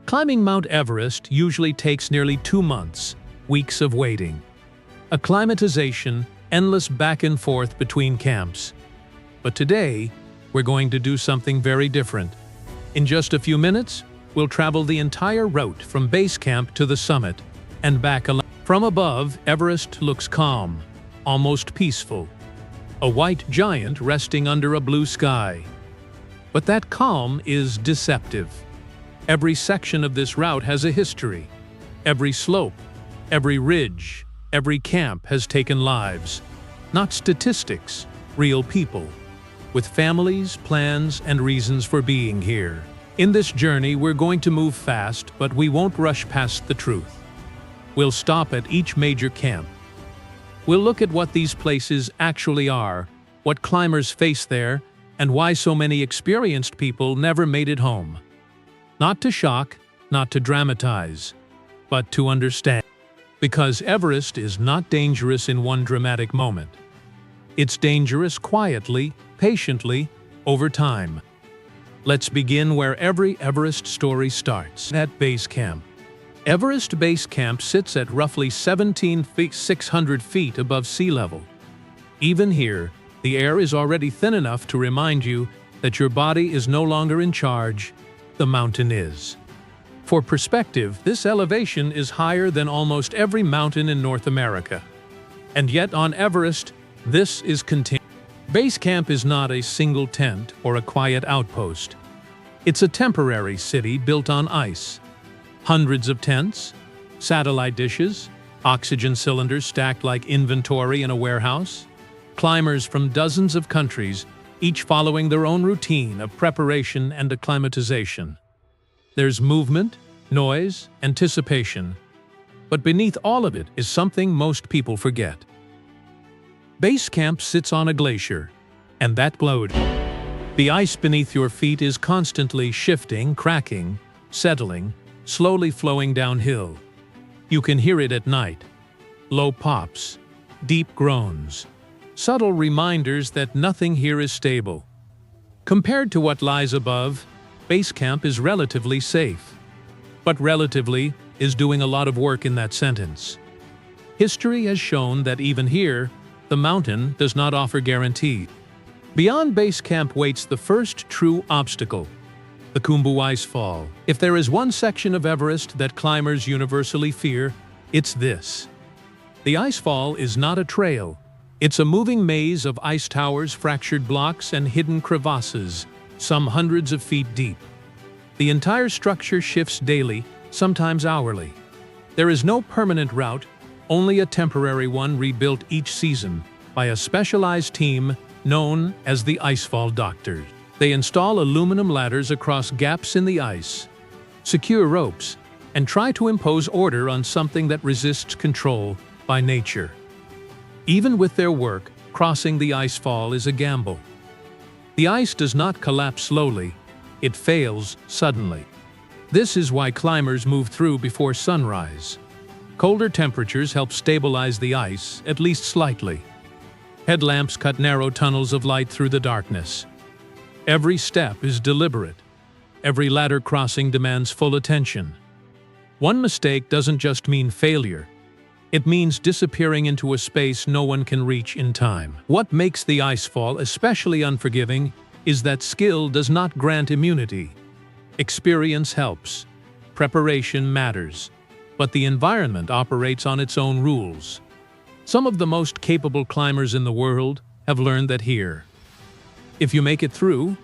Climbing Mount Everest usually takes nearly 2 months, weeks of waiting. Acclimatization, endless back and forth between camps. But today, we're going to do something very different. In just a few minutes, we'll travel the entire route from base camp to the summit and back. From above, Everest looks calm, almost peaceful. A white giant resting under a blue sky. But that calm is deceptive. Every section of this route has a history. Every slope, every ridge, every camp has taken lives. Not statistics, real people. With families, plans, and reasons for being here. In this journey, we're going to move fast, but we won't rush past the truth. We'll stop at each major camp. We'll look at what these places actually are, what climbers face there, and why so many experienced people never made it home. Not to shock, not to dramatize, but to understand. Because Everest is not dangerous in one dramatic moment. It's dangerous quietly, patiently, over time. Let's begin where every Everest story starts, at base camp. Everest Base Camp sits at roughly 17,600 feet above sea level. Even here, the air is already thin enough to remind you that your body is no longer in charge, the mountain is. For perspective, this elevation is higher than almost every mountain in North America. And yet on Everest, this is continuous. Base camp is not a single tent or a quiet outpost. It's a temporary city built on ice. Hundreds of tents, satellite dishes, oxygen cylinders stacked like inventory in a warehouse. Climbers from dozens of countries, each following their own routine of preparation and acclimatization. There's movement, noise, anticipation. But beneath all of it is something most people forget. Base camp sits on a glacier, and that glowed. The ice beneath your feet is constantly shifting, cracking, settling, slowly flowing downhill. You can hear it at night. Low pops, deep groans, subtle reminders that nothing here is stable. Compared to what lies above, base camp is relatively safe. But relatively is doing a lot of work in that sentence. History has shown that even here, the mountain does not offer guarantee. Beyond base camp waits the first true obstacle, the Khumbu Ice Fall. If there is one section of Everest that climbers universally fear, it's this. The ice fall is not a trail. It's a moving maze of ice towers, fractured blocks, and hidden crevasses, some hundreds of feet deep. The entire structure shifts daily, sometimes hourly. There is no permanent route, only a temporary one rebuilt each season by a specialized team known as the Icefall Doctors. They install aluminum ladders across gaps in the ice, secure ropes, and try to impose order on something that resists control by nature. Even with their work, crossing the ice fall is a gamble. The ice does not collapse slowly, it fails suddenly. This is why climbers move through before sunrise. Colder temperatures help stabilize the ice, at least slightly. Headlamps cut narrow tunnels of light through the darkness. Every step is deliberate. Every ladder crossing demands full attention. One mistake doesn't just mean failure. It means disappearing into a space no one can reach in time. What makes the icefall especially unforgiving is that skill does not grant immunity. Experience helps. Preparation matters. But the environment operates on its own rules. Some of the most capable climbers in the world have learned that here. If you make it through,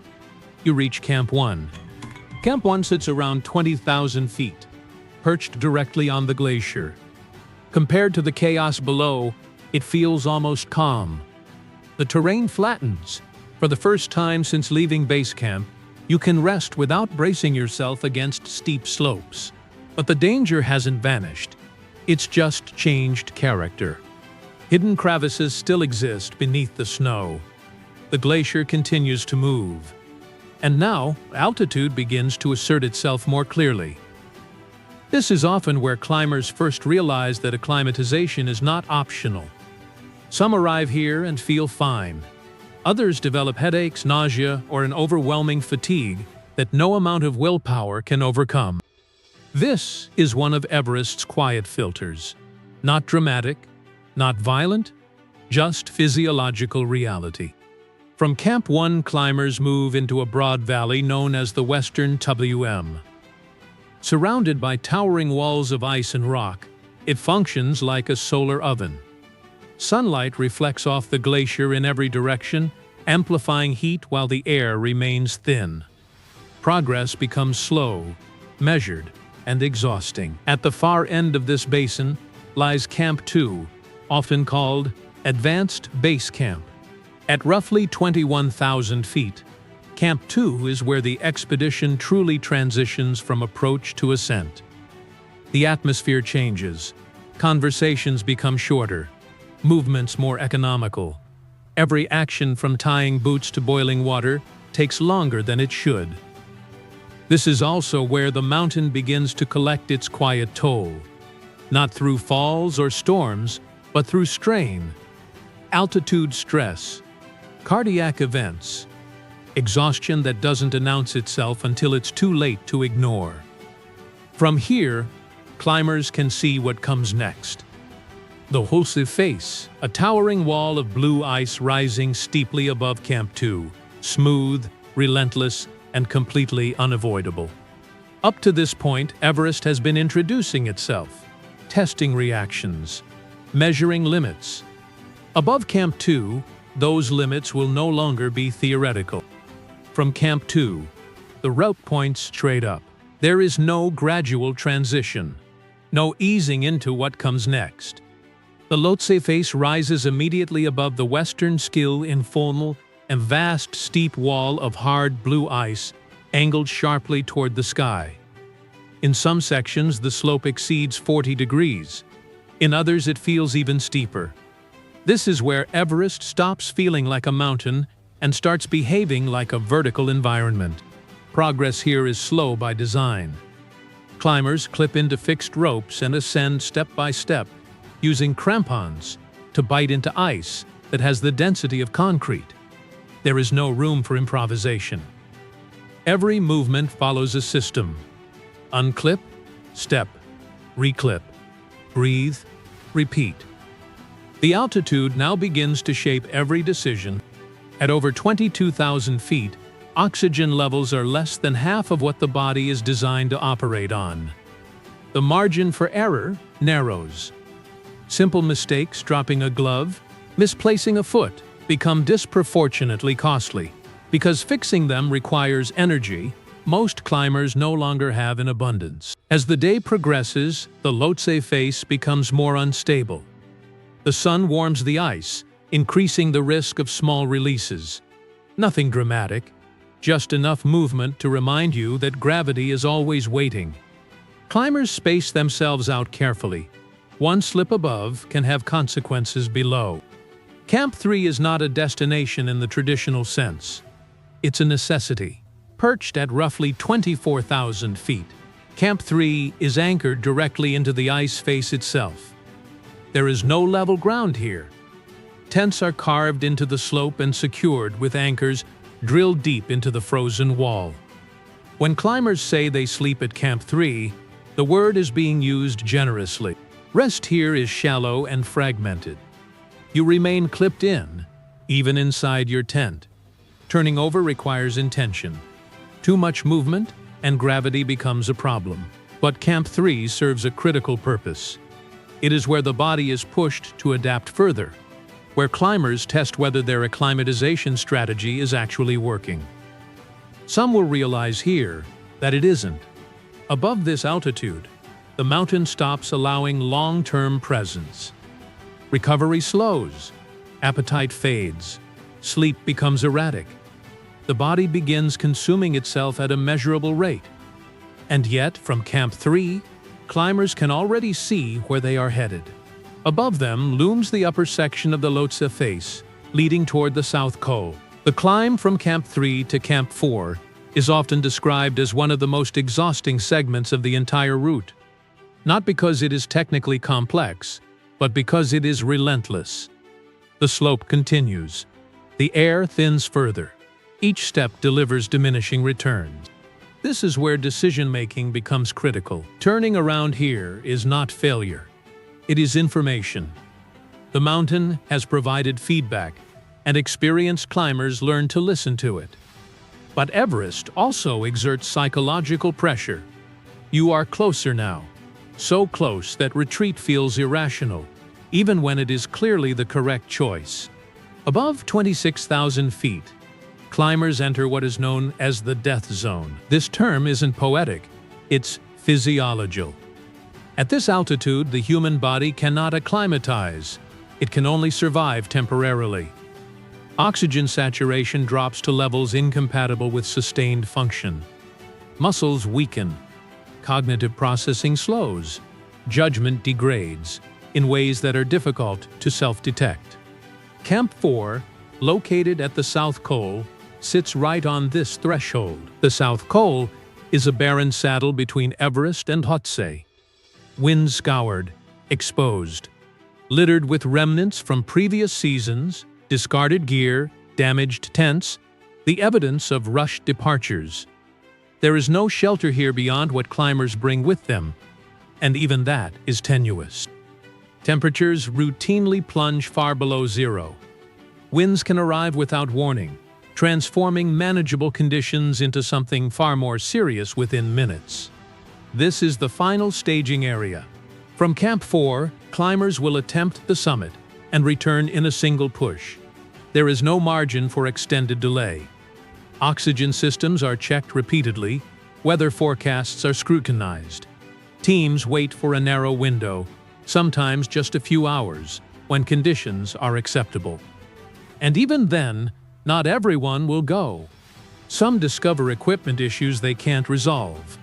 you reach Camp 1. Camp 1 sits around 20,000 feet, perched directly on the glacier. Compared to the chaos below, it feels almost calm. The terrain flattens. For the first time since leaving base camp, you can rest without bracing yourself against steep slopes. But the danger hasn't vanished. It's just changed character. Hidden crevices still exist beneath the snow. The glacier continues to move. And now, altitude begins to assert itself more clearly. This is often where climbers first realize that acclimatization is not optional. Some arrive here and feel fine. Others develop headaches, nausea, or an overwhelming fatigue that no amount of willpower can overcome. This is one of Everest's quiet filters. Not dramatic, not violent, just physiological reality. From Camp 1, climbers move into a broad valley known as the Western WM. Surrounded by towering walls of ice and rock, it functions like a solar oven. Sunlight reflects off the glacier in every direction, amplifying heat while the air remains thin. Progress becomes slow, measured, and exhausting. At the far end of this basin lies Camp 2, often called Advanced Base Camp. At roughly 21,000 feet, Camp 2 is where the expedition truly transitions from approach to ascent. The atmosphere changes, conversations become shorter, movements more economical. Every action from tying boots to boiling water takes longer than it should. This is also where the mountain begins to collect its quiet toll. Not through falls or storms, but through strain, altitude stress, cardiac events, exhaustion that doesn't announce itself until it's too late to ignore. From here, climbers can see what comes next. The Lhotse Face, a towering wall of blue ice rising steeply above Camp 2, smooth, relentless, and completely unavoidable. Up to this point, Everest has been introducing itself, testing reactions, measuring limits. Above Camp 2, those limits will no longer be theoretical. From Camp 2, the route points straight up. There is no gradual transition, no easing into what comes next. The Lhotse Face rises immediately above the western skill informal and vast steep wall of hard blue ice angled sharply toward the sky. In some sections, the slope exceeds 40 degrees. In others, it feels even steeper. This is where Everest stops feeling like a mountain and starts behaving like a vertical environment. Progress here is slow by design. Climbers clip into fixed ropes and ascend step by step, using crampons to bite into ice that has the density of concrete. There is no room for improvisation. Every movement follows a system. Unclip, step, reclip, breathe, repeat. The altitude now begins to shape every decision. At over 22,000 feet, oxygen levels are less than half of what the body is designed to operate on. The margin for error narrows. Simple mistakes, dropping a glove, misplacing a foot, become disproportionately costly. Because fixing them requires energy, most climbers no longer have in abundance. As the day progresses, the Lhotse Face becomes more unstable. The sun warms the ice, increasing the risk of small releases. Nothing dramatic, just enough movement to remind you that gravity is always waiting. Climbers space themselves out carefully. One slip above can have consequences below. Camp 3 is not a destination in the traditional sense. It's a necessity. Perched at roughly 24,000 feet, Camp 3 is anchored directly into the ice face itself. There is no level ground here. Tents are carved into the slope and secured with anchors drilled deep into the frozen wall. When climbers say they sleep at Camp 3, the word is being used generously. Rest here is shallow and fragmented. You remain clipped in, even inside your tent. Turning over requires intention. Too much movement, and gravity becomes a problem. But Camp 3 serves a critical purpose. It is where the body is pushed to adapt further, where climbers test whether their acclimatization strategy is actually working. Some will realize here that it isn't. Above this altitude, the mountain stops allowing long-term presence. Recovery slows, appetite fades, sleep becomes erratic. The body begins consuming itself at a measurable rate. And yet, from Camp 3, climbers can already see where they are headed. Above them looms the upper section of the Lhotse Face, leading toward the South Col. The climb from Camp 3 to Camp 4 is often described as one of the most exhausting segments of the entire route. Not because it is technically complex, but because it is relentless. The slope continues. The air thins further. Each step delivers diminishing returns. This is where decision-making becomes critical. Turning around here is not failure. It is information. The mountain has provided feedback, and experienced climbers learn to listen to it. But Everest also exerts psychological pressure. You are closer now, so close that retreat feels irrational, even when it is clearly the correct choice. Above 26,000 feet, climbers enter what is known as the death zone. This term isn't poetic, it's physiological. At this altitude, the human body cannot acclimatize. It can only survive temporarily. Oxygen saturation drops to levels incompatible with sustained function. Muscles weaken. Cognitive processing slows. Judgment degrades in ways that are difficult to self-detect. Camp 4, located at the South Col, sits right on this threshold. The South Col is a barren saddle between Everest and Lhotse. Wind-scoured, exposed, littered with remnants from previous seasons, discarded gear, damaged tents, the evidence of rushed departures. There is no shelter here beyond what climbers bring with them, and even that is tenuous. Temperatures routinely plunge far below zero. Winds can arrive without warning, transforming manageable conditions into something far more serious within minutes. This is the final staging area. From Camp 4, climbers will attempt the summit and return in a single push. There is no margin for extended delay. Oxygen systems are checked repeatedly, weather forecasts are scrutinized. Teams wait for a narrow window, sometimes just a few hours, when conditions are acceptable. And even then, not everyone will go. Some discover equipment issues they can't resolve.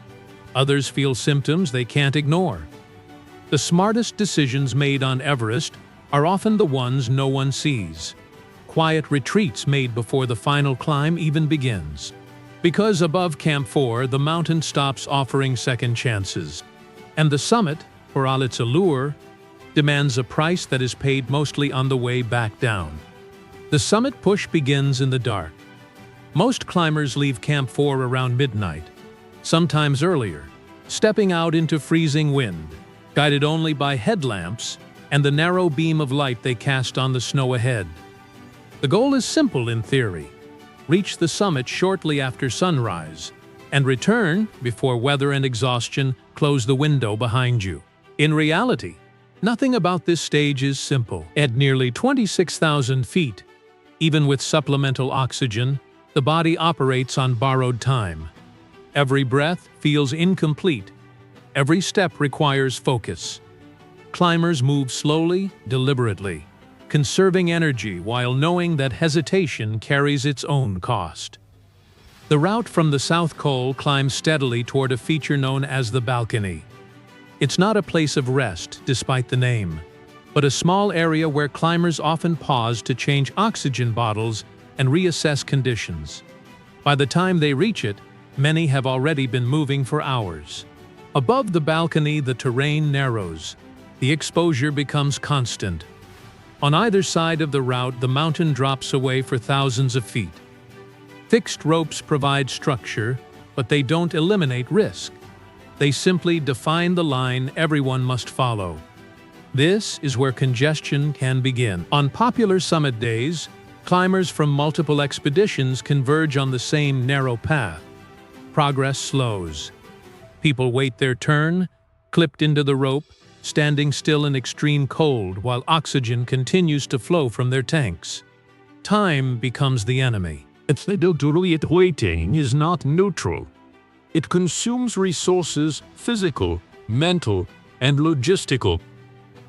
Others feel symptoms they can't ignore. The smartest decisions made on Everest are often the ones no one sees. Quiet retreats made before the final climb even begins. Because above Camp 4, the mountain stops offering second chances. And the summit, for all its allure, demands a price that is paid mostly on the way back down. The summit push begins in the dark. Most climbers leave Camp 4 around midnight, sometimes earlier, stepping out into freezing wind, guided only by headlamps and the narrow beam of light they cast on the snow ahead. The goal is simple in theory: reach the summit shortly after sunrise, and return before weather and exhaustion close the window behind you. In reality, nothing about this stage is simple. At nearly 26,000 feet, even with supplemental oxygen, the body operates on borrowed time. Every breath feels incomplete. Every step requires focus. Climbers move slowly, deliberately, conserving energy while knowing that hesitation carries its own cost. The route from the South Col climbs steadily toward a feature known as the balcony. It's not a place of rest, despite the name, but a small area where climbers often pause to change oxygen bottles and reassess conditions. By the time they reach it, many have already been moving for hours. Above the balcony, the terrain narrows. The exposure becomes constant. On either side of the route, the mountain drops away for thousands of feet. Fixed ropes provide structure, but they don't eliminate risk. They simply define the line everyone must follow. This is where congestion can begin. On popular summit days, climbers from multiple expeditions converge on the same narrow path. Progress slows. People wait their turn, clipped into the rope, standing still in extreme cold while oxygen continues to flow from their tanks. Time becomes the enemy. Waiting is not neutral. It consumes resources, physical, mental, and logistical.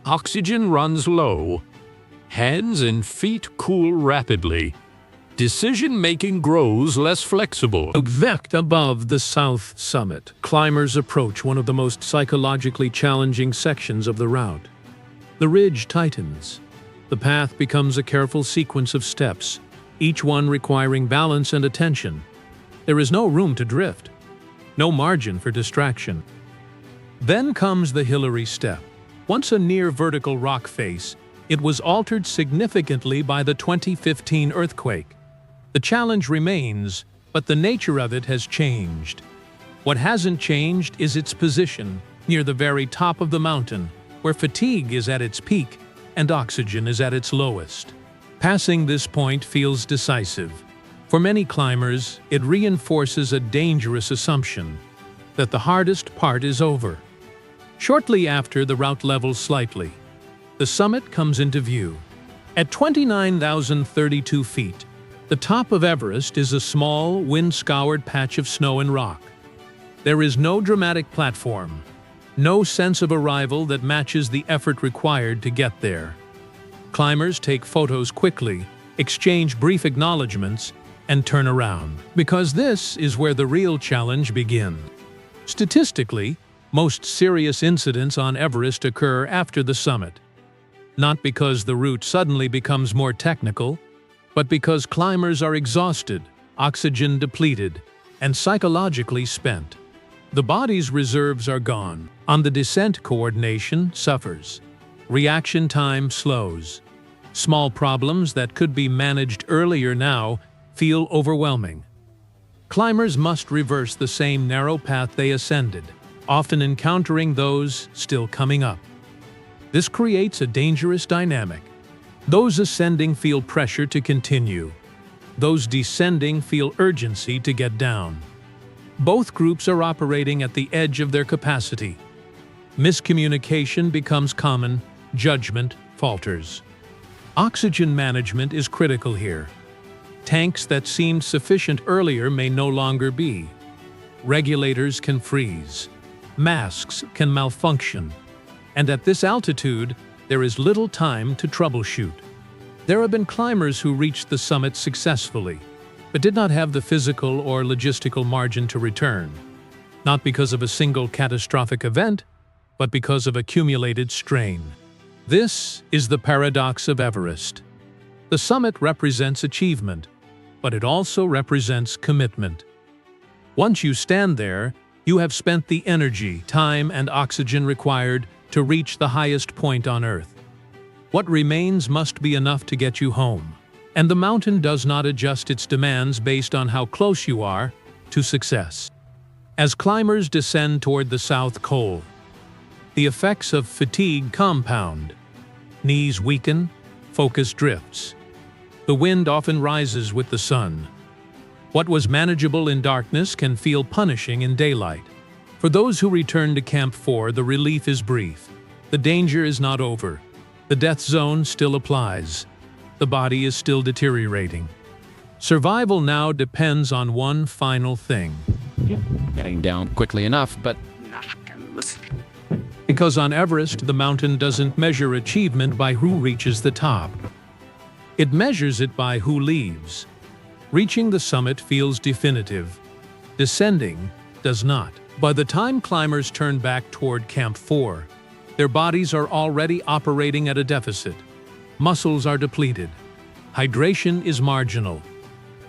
Oxygen runs low. Hands and feet cool rapidly. Decision-making grows less flexible. Above the south summit, climbers approach one of the most psychologically challenging sections of the route. The ridge tightens. The path becomes a careful sequence of steps, each one requiring balance and attention. There is no room to drift, no margin for distraction. Then comes the Hillary step. Once a near vertical rock face, it was altered significantly by the 2015 earthquake. The challenge remains, but the nature of it has changed. What hasn't changed is its position, near the very top of the mountain, where fatigue is at its peak and oxygen is at its lowest. Passing this point feels decisive. For many climbers, it reinforces a dangerous assumption that the hardest part is over. Shortly after, the route levels slightly. The summit comes into view. At 29,032 feet, the top of Everest is a small, wind-scoured patch of snow and rock. There is no dramatic platform, no sense of arrival that matches the effort required to get there. Climbers take photos quickly, exchange brief acknowledgements, and turn around, because this is where the real challenge begins. Statistically, most serious incidents on Everest occur after the summit. Not because the route suddenly becomes more technical, but because climbers are exhausted, oxygen depleted, and psychologically spent. The body's reserves are gone. On the descent, coordination suffers. Reaction time slows. Small problems that could be managed earlier now feel overwhelming. Climbers must reverse the same narrow path they ascended, often encountering those still coming up. This creates a dangerous dynamic. Those ascending feel pressure to continue. Those descending feel urgency to get down. Both groups are operating at the edge of their capacity. Miscommunication becomes common, judgment falters. Oxygen management is critical here. Tanks that seemed sufficient earlier may no longer be. Regulators can freeze. Masks can malfunction. And at this altitude, there is little time to troubleshoot. There have been climbers who reached the summit successfully, but did not have the physical or logistical margin to return. Not because of a single catastrophic event, but because of accumulated strain. This is the paradox of Everest. The summit represents achievement, but it also represents commitment. Once you stand there, you have spent the energy, time, and oxygen required to reach the highest point on Earth. What remains must be enough to get you home, and the mountain does not adjust its demands based on how close you are to success. As climbers descend toward the South Col, the effects of fatigue compound. Knees weaken, focus drifts. The wind often rises with the sun. What was manageable in darkness can feel punishing in daylight. For those who return to Camp 4, the relief is brief. The danger is not over. The death zone still applies. The body is still deteriorating. Survival now depends on one final thing. Getting down quickly enough, but Because on Everest, the mountain doesn't measure achievement by who reaches the top. It measures it by who leaves. Reaching the summit feels definitive. Descending does not. By the time climbers turn back toward Camp 4, their bodies are already operating at a deficit. Muscles are depleted. Hydration is marginal.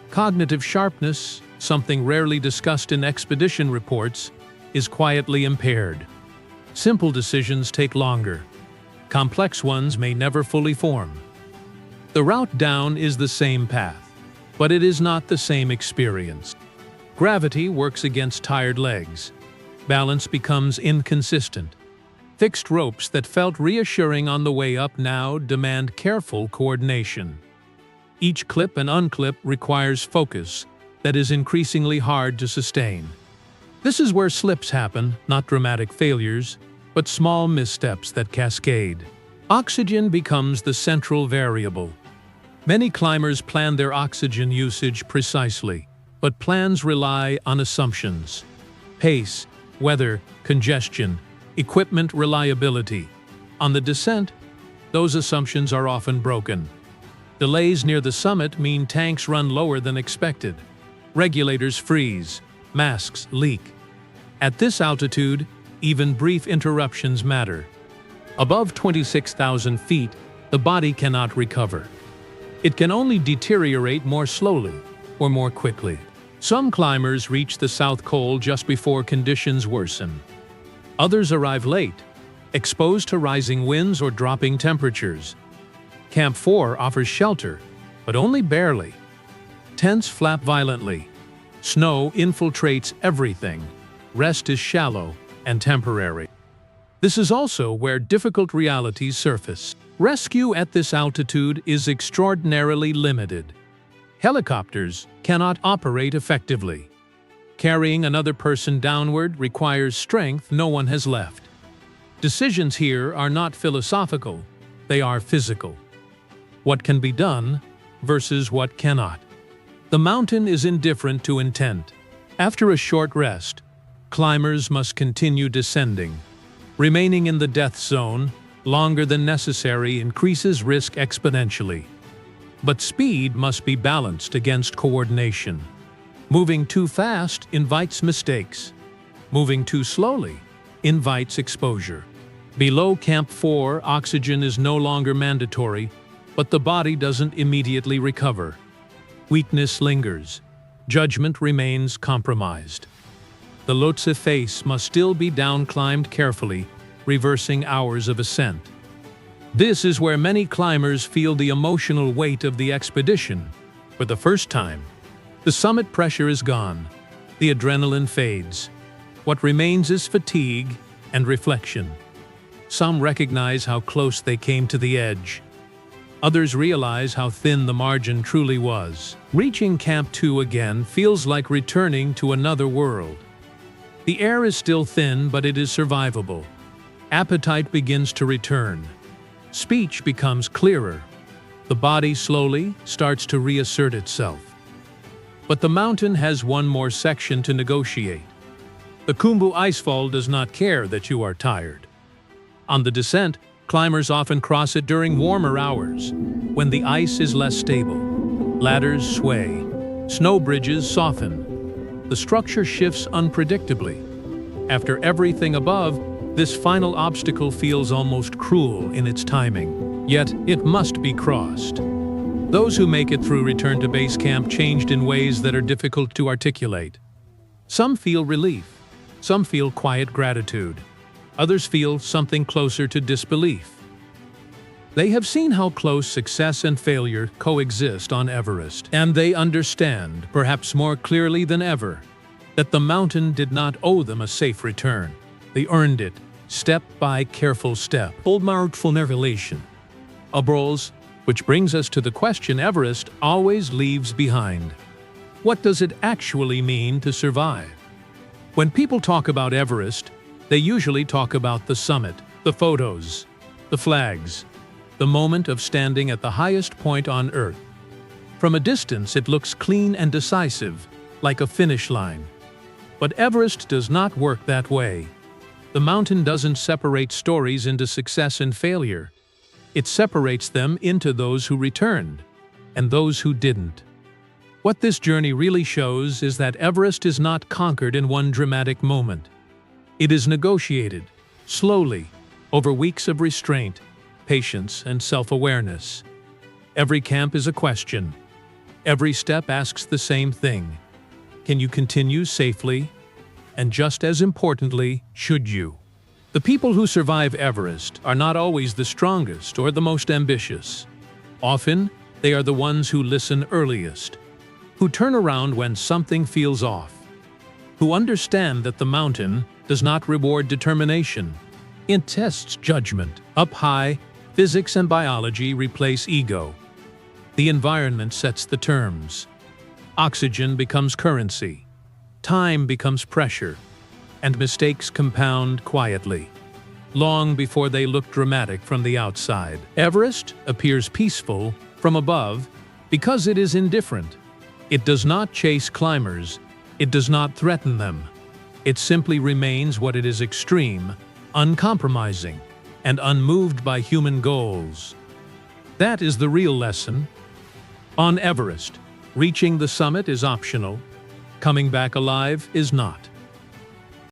Cognitive sharpness, something rarely discussed in expedition reports, is quietly impaired. Simple decisions take longer. Complex ones may never fully form. The route down is the same path, but it is not the same experience. Gravity works against tired legs. Balance becomes inconsistent. Fixed ropes that felt reassuring on the way up now demand careful coordination. Each clip and unclip requires focus that is increasingly hard to sustain. This is where slips happen, not dramatic failures, but small missteps that cascade. Oxygen becomes the central variable. Many climbers plan their oxygen usage precisely, but plans rely on assumptions. Pace, weather, congestion, equipment reliability. On the descent, those assumptions are often broken. Delays near the summit mean tanks run lower than expected. Regulators freeze. Masks leak. At this altitude, even brief interruptions matter. Above 26,000 feet, the body cannot recover. It can only deteriorate more slowly or more quickly. Some climbers reach the South Col just before conditions worsen. Others arrive late, exposed to rising winds or dropping temperatures. Camp 4 offers shelter, but only barely. Tents flap violently. Snow infiltrates everything. Rest is shallow and temporary. This is also where difficult realities surface. Rescue at this altitude is extraordinarily limited. Helicopters cannot operate effectively. Carrying another person downward requires strength no one has left. Decisions here are not philosophical, they are physical. What can be done versus what cannot. The mountain is indifferent to intent. After a short rest, climbers must continue descending. Remaining in the death zone longer than necessary increases risk exponentially. But speed must be balanced against coordination. Moving too fast invites mistakes. Moving too slowly invites exposure. Below Camp 4, oxygen is no longer mandatory, but the body doesn't immediately recover. Weakness lingers. Judgment remains compromised. The Lhotse face must still be down-climbed carefully, reversing hours of ascent. This is where many climbers feel the emotional weight of the expedition. For the first time, the summit pressure is gone. The adrenaline fades. What remains is fatigue and reflection. Some recognize how close they came to the edge. Others realize how thin the margin truly was. Reaching Camp 2 again feels like returning to another world. The air is still thin, but it is survivable. Appetite begins to return. Speech becomes clearer. The body slowly starts to reassert itself. But the mountain has one more section to negotiate. The Khumbu icefall does not care that you are tired. On the descent, climbers often cross it during warmer hours, when the ice is less stable. Ladders sway. Snow bridges soften. The structure shifts unpredictably. After everything above, this final obstacle feels almost cruel in its timing. Yet, it must be crossed. Those who make it through return to base camp changed in ways that are difficult to articulate. Some feel relief. Some feel quiet gratitude. Others feel something closer to disbelief. They have seen how close success and failure coexist on Everest, and they understand, perhaps more clearly than ever, that the mountain did not owe them a safe return. They earned it, step by careful step. Mindful revelation. Which brings us to the question Everest always leaves behind. What does it actually mean to survive? When people talk about Everest, they usually talk about the summit, the photos, the flags, the moment of standing at the highest point on Earth. From a distance, it looks clean and decisive, like a finish line. But Everest does not work that way. The mountain doesn't separate stories into success and failure. It separates them into those who returned and those who didn't. What this journey really shows is that Everest is not conquered in one dramatic moment. It is negotiated, slowly, over weeks of restraint, patience, and self-awareness. Every camp is a question. Every step asks the same thing. Can you continue safely? And just as importantly, should you? The people who survive Everest are not always the strongest or the most ambitious. Often, they are the ones who listen earliest, who turn around when something feels off, who understand that the mountain does not reward determination. It tests judgment. Up high, physics and biology replace ego. The environment sets the terms. Oxygen becomes currency. Time becomes pressure. And mistakes compound quietly, long before they look dramatic from the outside. Everest appears peaceful from above because it is indifferent. It does not chase climbers. It does not threaten them. It simply remains what it is: extreme, uncompromising, and unmoved by human goals. That is the real lesson. On Everest, reaching the summit is optional. Coming back alive is not.